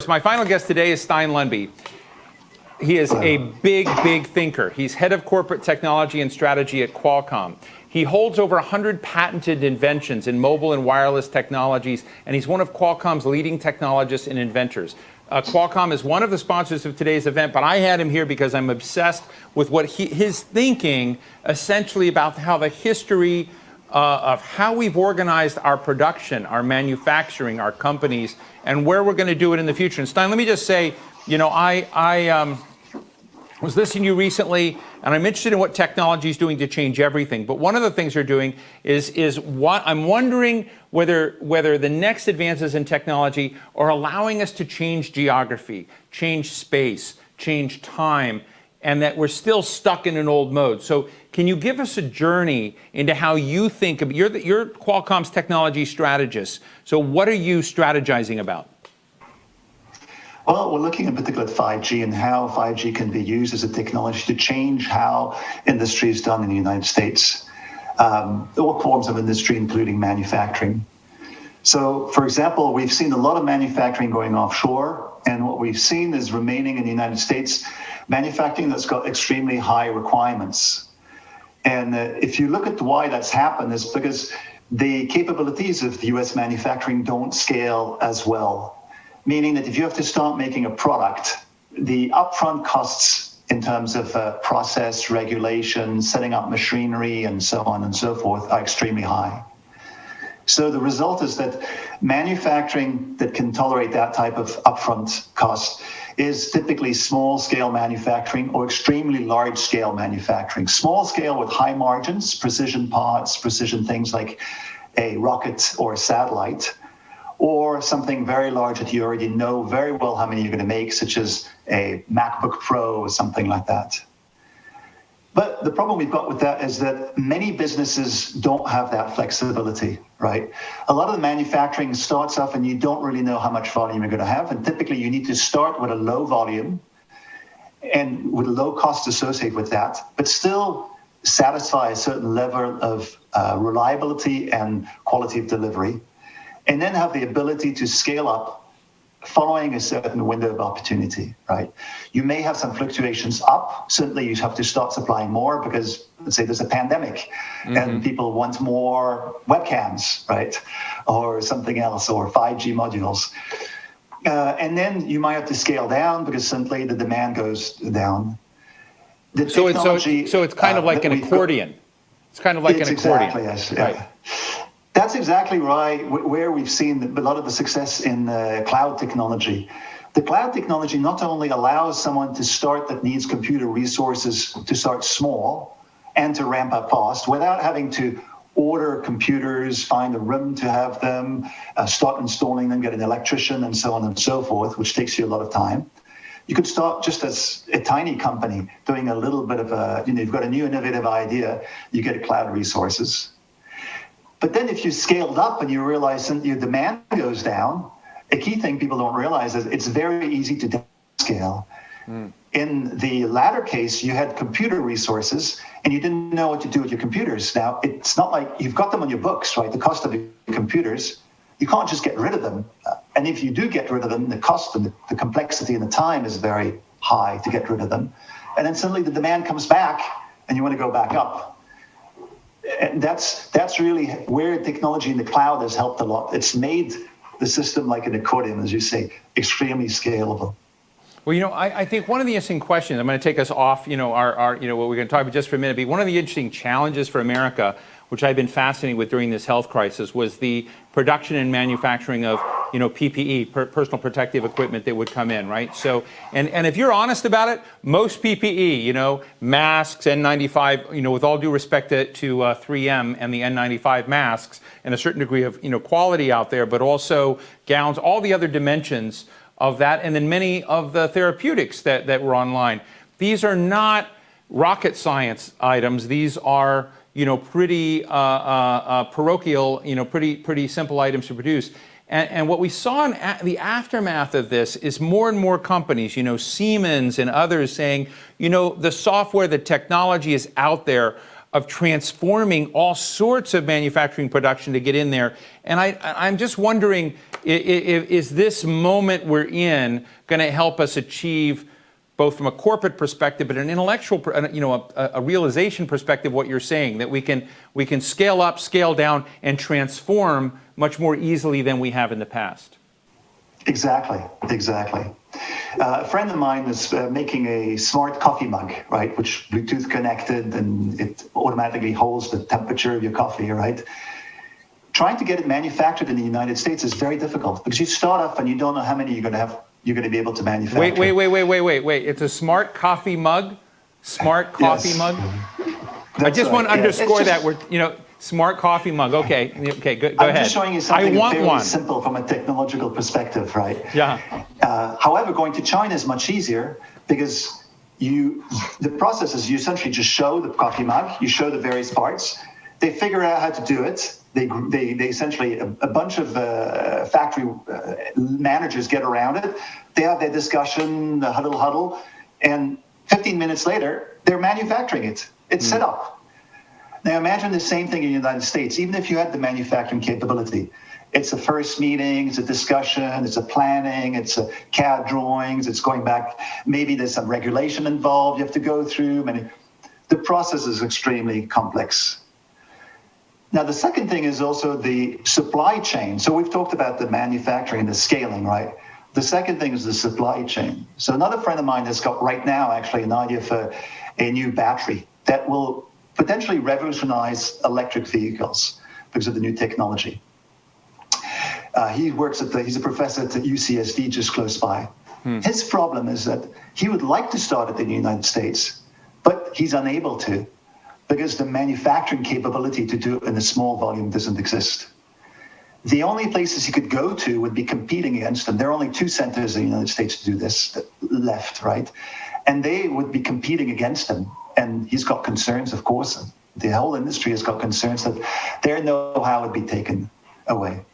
My final guest today is Stein Lundby. He is a big thinker. He's head of corporate technology and strategy at Qualcomm. He holds over 100 patented inventions in mobile and wireless technologies, and he's one of Qualcomm's leading technologists and inventors. Qualcomm is one of the sponsors of today's event, but I had him here because I'm obsessed with what his thinking, essentially about how the history of how we've organized our production, our manufacturing, our companies, and where we're going to do it in the future. And Stein, let me just say, I was listening to you recently, and I'm interested in what technology is doing to change everything. But one of the things you're doing is what I'm wondering whether the next advances in technology are allowing us to change geography, change space, change time, and that we're still stuck in an old mode. So can you give us a journey into how you think of, you're Qualcomm's technology strategist. So what are you strategizing about? Well, we're looking in particular at 5G and how 5G can be used as a technology to change how industry is done in the United States. All forms of industry, including manufacturing. So, for example, we've seen a lot of manufacturing going offshore, and what we've seen is remaining in the United States, manufacturing that's got extremely high requirements. And if you look at why that's happened, is because the capabilities of the US manufacturing don't scale as well. Meaning that if you have to start making a product, the upfront costs in terms of process, regulation, setting up machinery, and so on and so forth are extremely high. So the result is that manufacturing that can tolerate that type of upfront cost is typically small-scale manufacturing or extremely large-scale manufacturing. Small scale with high margins, precision parts, precision things like a rocket or a satellite, or something very large that you already know very well how many you're going to make, such as a MacBook Pro or something like that. But the problem we've got with that is that many businesses don't have that flexibility, right? A lot of the manufacturing starts off and you don't really know how much volume you're going to have. And typically you need to start with a low volume and with a low cost associated with that, but still satisfy a certain level of reliability and quality of delivery, and then have the ability to scale up following a certain window of opportunity, right? You may have some fluctuations up. Certainly you have to start supplying more because, let's say there's a pandemic and people want more webcams, right? Or something else, or 5G modules. And then you might have to scale down because simply the demand goes down. So it's kind of like an accordion. It's kind of like an accordion. Exactly, yes. Right. Yeah. That's exactly right, where we've seen a lot of the success in cloud technology. The cloud technology not only allows someone to start that needs computer resources to start small and to ramp up fast without having to order computers, find a room to have them, start installing them, get an electrician, and so on and so forth, which takes you a lot of time. You could start just as a tiny company doing a little bit of you've got a new innovative idea, you get cloud resources. But then if you scaled up and you realize that your demand goes down, a key thing people don't realize is it's very easy to downscale. In the latter case, you had computer resources and you didn't know what to do with your computers. Now, it's not like you've got them on your books, right? The cost of your computers, you can't just get rid of them. And if you do get rid of them, the cost and the complexity and the time is very high to get rid of them. And then suddenly the demand comes back and you want to go back up. And that's really where technology in the cloud has helped a lot. It's made the system like an accordion, as you say, extremely scalable. Well, I think one of the interesting questions, I'm going to take us off, what we're going to talk about just for a minute, but one of the interesting challenges for America, which I've been fascinated with during this health crisis, was the production and manufacturing of, PPE, personal protective equipment that would come in, right? So, and if you're honest about it, most PPE, masks, N95, with all due respect to 3M and the N95 masks, and a certain degree of, quality out there, but also gowns, all the other dimensions of that, and then many of the therapeutics that were online. These are not rocket science items. These are, pretty parochial, pretty simple items to produce. And what we saw in the aftermath of this is more and more companies, Siemens and others saying, the software, the technology is out there. of transforming all sorts of manufacturing production to get in there. And I'm just wondering, is this moment we're in going to help us achieve, both from a corporate perspective, but an intellectual, a realization perspective, what you're saying, that we can scale up, scale down, and transform much more easily than we have in the past? Exactly. A friend of mine is making a smart coffee mug, right, which Bluetooth connected, and it automatically holds the temperature of your coffee, right? Trying to get it manufactured in the United States is very difficult because you start off and you don't know how many you're going to be able to manufacture. Wait. It's a smart coffee mug? Smart coffee mug? I just want to underscore that we're, smart coffee mug. Okay, go ahead. I'm just showing you something very simple from a technological perspective, right? Yeah. However, going to China is much easier because the process is you essentially just show the coffee mug, you show the various parts, they figure out how to do it. They essentially, a bunch of factory managers get around it. They have their discussion, the huddle, and 15 minutes later, they're manufacturing it. It's set up. Now imagine the same thing in the United States. Even if you had the manufacturing capability, it's a first meeting, it's a discussion, it's a planning, it's a CAD drawings, it's going back. Maybe there's some regulation involved you have to go through. The process is extremely complex. Now, the second thing is also the supply chain. So we've talked about the manufacturing and the scaling, right? The second thing is the supply chain. So another friend of mine has got right now actually an idea for a new battery that will potentially revolutionize electric vehicles because of the new technology. He's a professor at the UCSD just close by. His problem is that he would like to start it in the United States, but he's unable to because the manufacturing capability to do it in a small volume doesn't exist. The only places he could go to would be competing against them. There are only 2 centers in the United States to do this left, right? And they would be competing against him. And he's got concerns, of course. The whole industry has got concerns that their know-how would be taken away.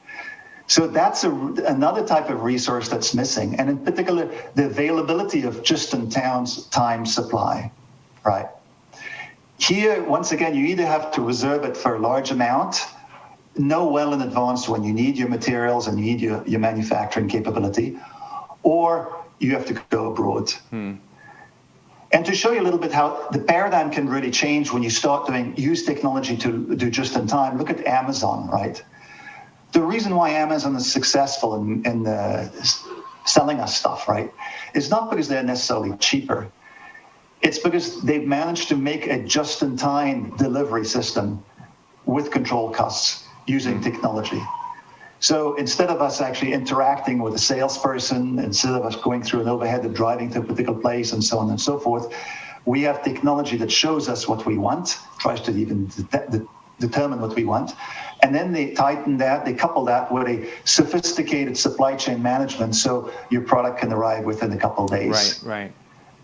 So that's another type of resource that's missing. And in particular, the availability of just-in-time supply, right? Here, once again, you either have to reserve it for a large amount, know well in advance when you need your materials and you need your manufacturing capability, or you have to go abroad. And to show you a little bit how the paradigm can really change when you start use technology to do just in time, look at Amazon, right? The reason why Amazon is successful in selling us stuff, right, is not because they're necessarily cheaper. It's because they've managed to make a just-in-time delivery system with control costs using technology. So instead of us actually interacting with a salesperson, instead of us going through an overhead of driving to a particular place and so on and so forth, we have technology that shows us what we want, tries to even determine what we want. And then they couple that with a sophisticated supply chain management so your product can arrive within a couple of days. Right.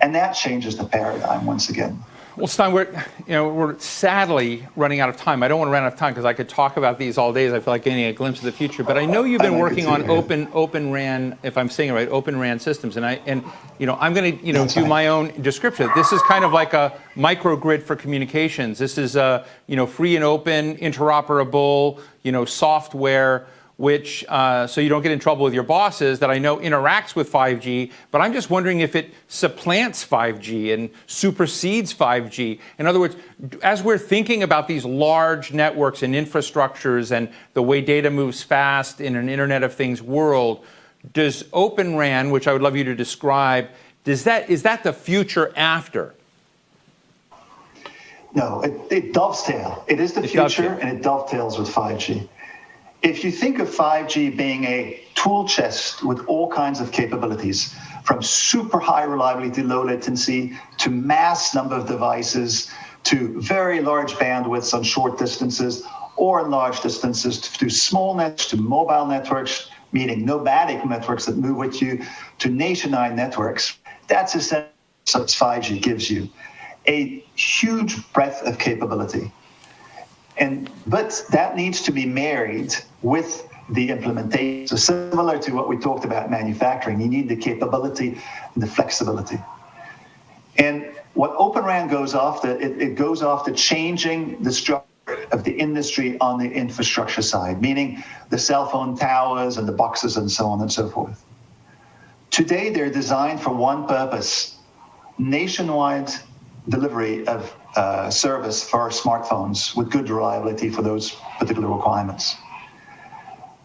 And that changes the paradigm once again. Well, Stein, we're sadly running out of time. I don't want to run out of time because I could talk about these all days. I feel like getting a glimpse of the future. But I know you've been working on open RAN, if I'm saying it right, open RAN systems. And I'm going to do my own description. This is kind of like a microgrid for communications. This is free and open, interoperable, software, which so you don't get in trouble with your bosses, that I know interacts with 5G, but I'm just wondering if it supplants 5G and supersedes 5G. In other words, as we're thinking about these large networks and infrastructures and the way data moves fast in an Internet of Things world, does Open RAN, which I would love you to describe, is that the future after? No, it dovetails. It is the future, and it dovetails with 5G. If you think of 5G being a tool chest with all kinds of capabilities, from super high reliability, low latency, to mass number of devices, to very large bandwidths on short distances, or in large distances, to small nets, to mobile networks, meaning nomadic networks that move with you, to nationwide networks, that's essentially what 5G gives you. A huge breadth of capability. But that needs to be married with the implementation. So similar to what we talked about manufacturing, you need the capability and the flexibility. And What Open RAN goes after, it goes after changing the structure of the industry on the infrastructure side, meaning the cell phone towers and the boxes and so on and so forth. Today, they're designed for one purpose: nationwide delivery of service for smartphones with good reliability for those particular requirements.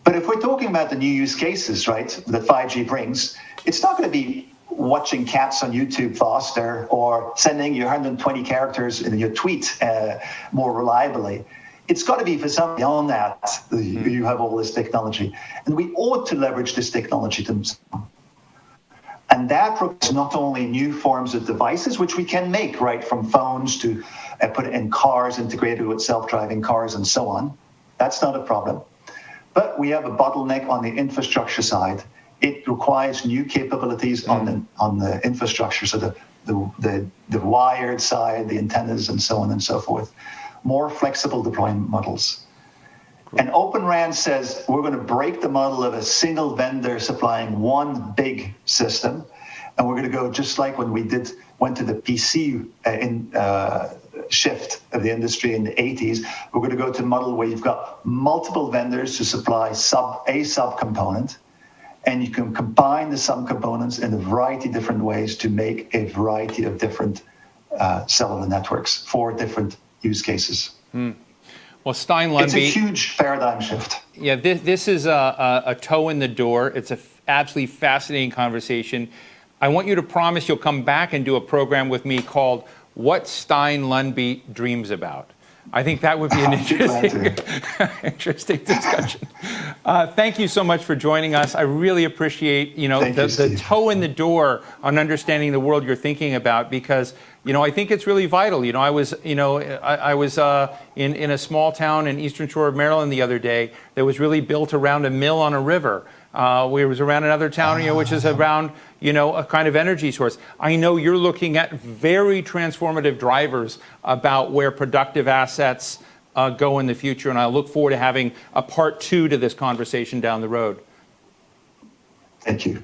But if we're talking about the new use cases, right, that 5G brings, it's not going to be watching cats on YouTube faster or sending you 120 characters in your tweet more reliably. It's got to be for something beyond that. You have all this technology. And we ought to leverage this technology to. And that requires not only new forms of devices, which we can make, right, from phones to put it in cars integrated with self-driving cars and so on. That's not a problem. But we have a bottleneck on the infrastructure side. It requires new capabilities on the infrastructure, so the wired side, the antennas, and so on and so forth. More flexible deployment models. And Open RAN says we're going to break the model of a single vendor supplying one big system, and we're going to go just like when we went to the PC shift of the industry in the 80s. We're going to go to a model where you've got multiple vendors to supply a subcomponent, and you can combine the subcomponents in a variety of different ways to make a variety of different cellular networks for different use cases. Well, Stein Lundby, it's a huge paradigm shift. Yeah, this is a toe in the door. It's an absolutely fascinating conversation. I want you to promise you'll come back and do a program with me called What Stein Lundby Dreams About. I think that would be an interesting discussion. Thank you so much for joining us. I really appreciate the toe in the door on understanding the world you're thinking about, because I think it's really vital. I was in a small town in Eastern Shore of Maryland the other day that was really built around a mill on a river. We was around another town which is around a kind of energy source. I know you're looking at very transformative drivers about where productive assets go in the future, and I look forward to having a part 2 to this conversation down the road. Thank you.